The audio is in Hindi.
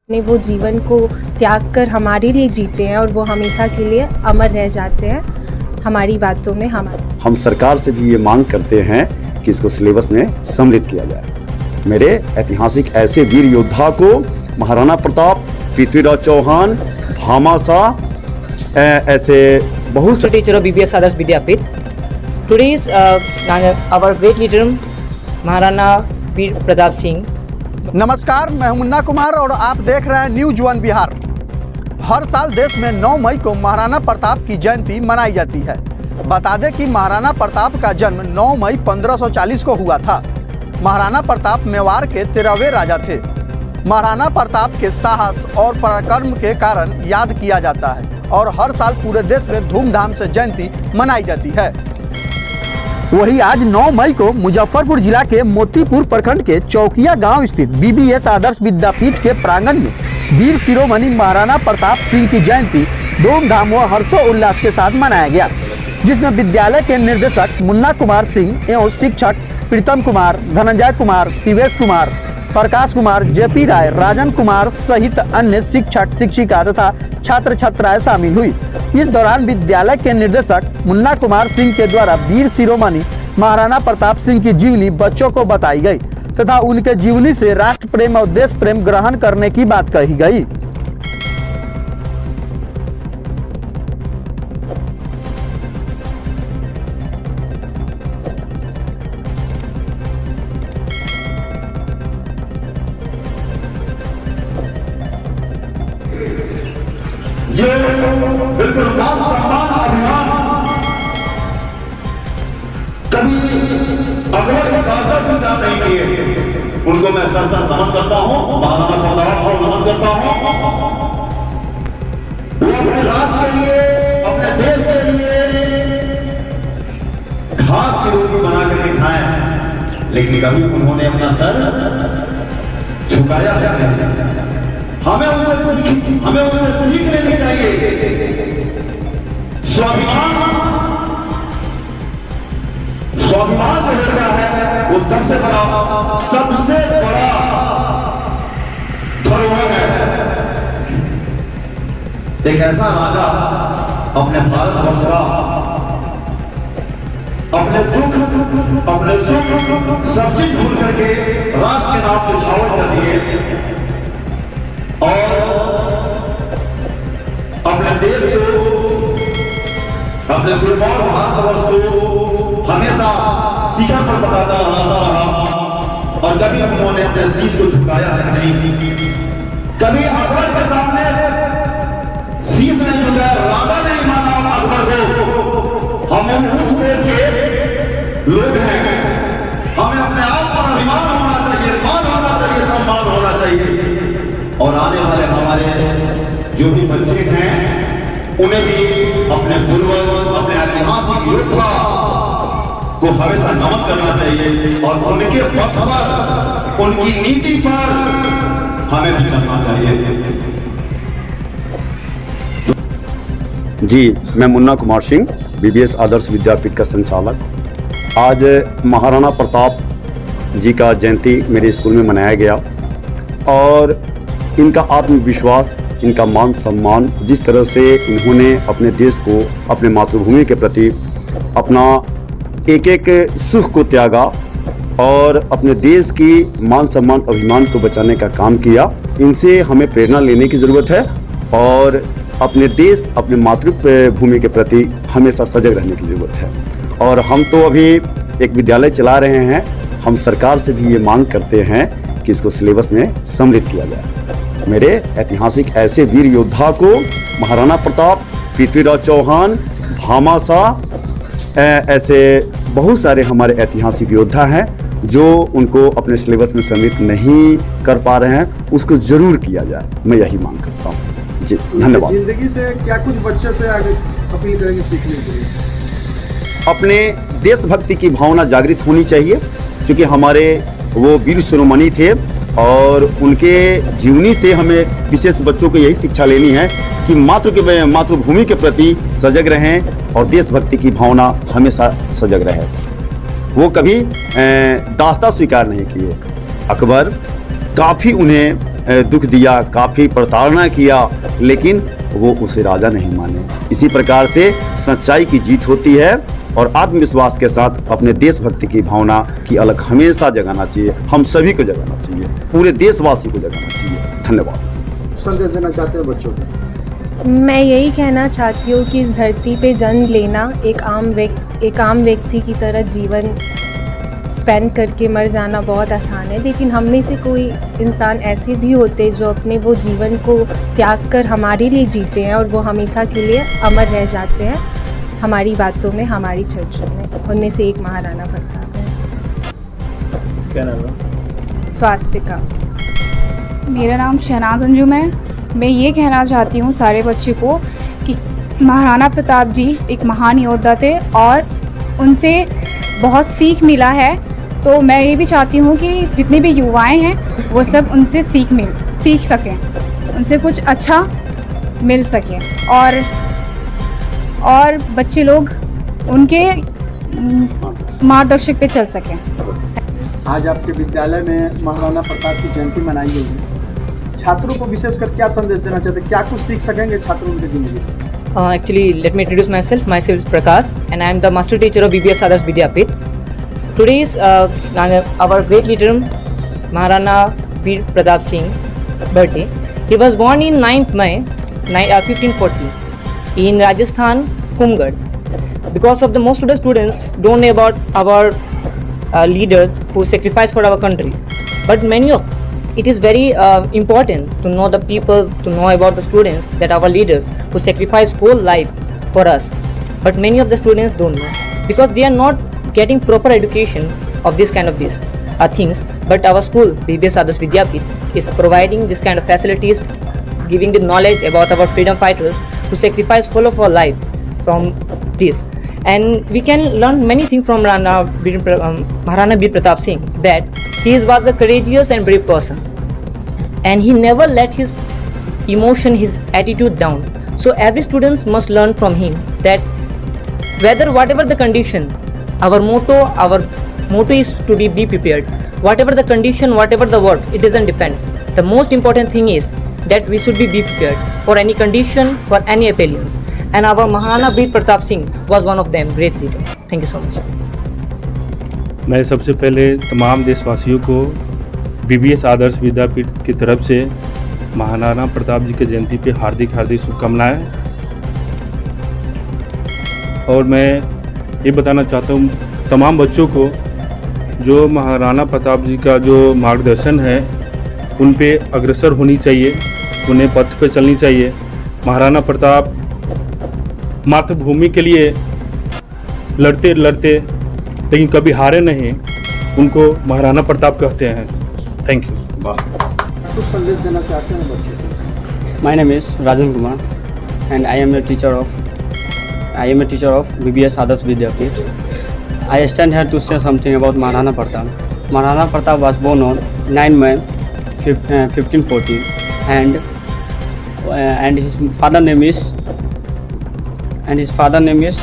ने वो जीवन को त्याग कर हमारे लिए जीते हैं और वो हमेशा के लिए अमर रह जाते हैं हमारी बातों में। हम सरकार से भी ये मांग करते हैं कि इसको सिलेबस में सम्मिलित किया जाए। मेरे ऐतिहासिक ऐसे वीर योद्धा को महाराणा प्रताप, पृथ्वीराज चौहान, भामाशाह, ऐसे बहुत से teacher of BBS Adarsh Vidyapeeth. Today is our great leader Maharana Veer Pratap Singh. नमस्कार, मैं हूं मुन्ना कुमार और आप देख रहे हैं न्यूज वन बिहार। हर साल देश में 9 मई को महाराणा प्रताप की जयंती मनाई जाती है। बता दें कि महाराणा प्रताप का जन्म 9 मई 1540 को हुआ था। महाराणा प्रताप मेवाड़ के 13वें राजा थे। महाराणा प्रताप के साहस और पराक्रम के कारण याद किया जाता है और हर साल पूरे देश में धूमधाम से जयंती मनाई जाती है। वहीं आज 9 मई को मुजफ्फरपुर जिला के मोतीपुर प्रखंड के चौकिया गांव स्थित बीबीएस आदर्श विद्यापीठ के प्रांगण में वीर शिरोमणि महाराणा प्रताप सिंह की जयंती धूमधाम व हर्षोल्लास के साथ मनाया गया, जिसमें विद्यालय के निर्देशक मुन्ना कुमार सिंह एवं शिक्षक प्रीतम कुमार, धनंजय कुमार, शिवेश कुमार, प्रकाश कुमार, जेपी राय, राजन कुमार सहित अन्य शिक्षक शिक्षिका तथा छात्र छात्राएं शामिल हुई। इस दौरान विद्यालय के निर्देशक मुन्ना कुमार सिंह के द्वारा वीर शिरोमणि महाराणा प्रताप सिंह की जीवनी बच्चों को बताई गई तथा उनके जीवनी से राष्ट्र प्रेम और देश प्रेम ग्रहण करने की बात कही गई। ये बिल्कुल मान सम्मान अभिमान कभी अकबर के दादा से जा नहीं किए, उनको मैं सर नमन करता हूं, महाराणा प्रताप को नमन करता हूं। वो अपने राष्ट्र के लिए, अपने देश के लिए घास की रोटी बना करके खाए, लेकिन कभी उन्होंने अपना सर झुकाया नहीं। हमें उनसे सीख लेनी चाहिए। स्वाभिमान जो होता है वो सबसे बड़ा धरोहर है। एक ऐसा राजा अपने भारतवर्ष का अपने दुख, अपने सुख सब चीज भूल करके राष्ट्र के नाम पे छावल कर दिए और अपने देश को, अपने सुरक्षित भारतवर्ष को हमेशा शिखर पर बढ़ाता रहा और कभी उन्होंने अपने शीश को झुकाया नहीं। कभी अकबर के सामने शीश नहीं झुकाया, राजा नहीं माना अकबर को। हम उस देश के लोग हैं, हमें अपने आप पर अभिमान होना चाहिए, मान होना चाहिए, सम्मान होना चाहिए। और आने वाले हमारे जो भी बच्चे हैं उन्हें भी अपने पूर्वज, अपने ऐतिहासिक योद्धा को हमेशा नमन करना चाहिए और उनके पथ पर, उनकी नीति पर हमें भी चलना चाहिए। जी, मैं मुन्ना कुमार सिंह, बीबीएस आदर्श विद्यापीठ का संचालक। आज महाराणा प्रताप जी का जयंती मेरे स्कूल में मनाया गया और इनका आत्मविश्वास, इनका मान सम्मान, जिस तरह से इन्होंने अपने देश को, अपने मातृभूमि के प्रति अपना एक एक सुख को त्यागा और अपने देश की मान सम्मान अभिमान को बचाने का काम किया। इनसे हमें प्रेरणा लेने की ज़रूरत है और अपने देश, अपने मातृभूमि के प्रति हमेशा सजग रहने की ज़रूरत है। और हम तो अभी एक विद्यालय चला रहे हैं, हम सरकार से भी ये मांग करते हैं कि इसको सिलेबस में सम्मिलित किया जाए। मेरे ऐतिहासिक ऐसे वीर योद्धा को महाराणा प्रताप, पृथ्वीराज चौहान, भामाशाह, ऐसे बहुत सारे हमारे ऐतिहासिक योद्धा हैं जो उनको अपने सिलेबस में सम्मिलित नहीं कर पा रहे हैं, उसको जरूर किया जाए। मैं यही मांग करता हूँ। जी, धन्यवाद। जिंदगी से क्या कुछ बच्चे से आगे अपनी तरह की सीखने के लिए अपने देशभक्ति की भावना जागृत होनी चाहिए, क्योंकि हमारे वो वीर शिरोमणि थे और उनके जीवनी से हमें विशेष बच्चों को यही शिक्षा लेनी है कि मातृभूमि के प्रति सजग रहें और देशभक्ति की भावना हमेशा सजग रहे। वो कभी दास्ता स्वीकार नहीं किए। अकबर, काफ़ी उन्हें दुख दिया, काफ़ी प्रताड़ना किया, लेकिन वो उसे राजा नहीं माने। इसी प्रकार से सच्चाई की जीत होती है और आत्मविश्वास के साथ अपने देशभक्ति की भावना की अलग हमेशा जगाना चाहिए। हम सभी को जगाना चाहिए, पूरे देशवासी को जगाना चाहिए। धन्यवाद। संदेश देना चाहते हैं बच्चों को? मैं यही कहना चाहती हूँ कि इस धरती पे जन्म लेना एक आम व्यक्ति की तरह जीवन स्पेंड करके मर जाना बहुत आसान है, लेकिन हम में से कोई इंसान ऐसे भी होते हैं जो अपने वो जीवन को त्याग कर हमारे लिए जीते हैं और वो हमेशा के लिए अमर रह जाते हैं हमारी बातों में, हमारी चर्चों में। उनमें से एक महाराणा प्रताप है। क्या नाम है? स्वास्तिका। मेरा नाम शहनाज अंजुम है। मैं ये कहना चाहती हूँ सारे बच्चों को कि महाराणा प्रताप जी एक महान योद्धा थे और उनसे बहुत सीख मिला है। तो मैं ये भी चाहती हूँ कि जितने भी युवाएं हैं वो सब उनसे सीख सकें, उनसे कुछ अच्छा मिल सके और बच्चे लोग उनके मार्गदर्शक पे चल सकें। आज आपके विद्यालय में महाराणा प्रताप की जयंती मनाई गई है। छात्रों को विशेषकर क्या संदेश देना चाहते हैं? क्या कुछ सीख सकेंगे छात्र उनके जिंदगी से? Actually, let me introduce myself. Myself is Prakash, and I am the master teacher of BBS Adarsh Vidyapit. Today is our great leader Maharana Veer Pratap Singh birthday. He was born in 9th May 1540 in Rajasthan, Kumgarh. Because of the most of the students don't know about our leaders who sacrificed for our country, but it is very important to know the people, to know about the students, that our leaders who sacrifice whole life for us. But many of the students don't know because they are not getting proper education of this kind of things. But our school, BBS Adarsh Vidyapit, is providing this kind of facilities, giving the knowledge about our freedom fighters who sacrifice whole of our life from this. And we can learn many things from Maharana Veer Pratap Singh, that he was a courageous and brave person, and he never let his emotion, his attitude down. So every student must learn from him that whatever the condition, our motto is to be prepared. Whatever the condition, whatever the work, it doesn't depend. The most important thing is that we should be prepared for any condition, for any appearance. And our Maharana Veer Pratap Singh was one of them, great leader. Thank you so much. मैं सबसे पहले तमाम देशवासियों को BBS आदर्श विद्यापीठ की तरफ से महाराणा प्रताप जी की जयंती पे हार्दिक शुभकामनाएं। और मैं ये बताना चाहता हूँ तमाम बच्चों को जो महाराणा प्रताप जी का जो मार्गदर्शन है उन पे अग्रसर होनी चाहिए, उन्हें पथ पे चलनी चाहिए। महाराणा प्रताप मातृभूमि के लिए लड़ते लेकिन कभी हारे नहीं, उनको महाराणा प्रताप कहते हैं। Thank you. कुछ संदेश देना चाहते हैं बच्चों को? My name is Rajan Kumar and I am a teacher of BBS Adarsh Vidyapit. I stand here to say something about Maharana Pratap. Maharana Pratap was born on 9 May 1540 and his father name is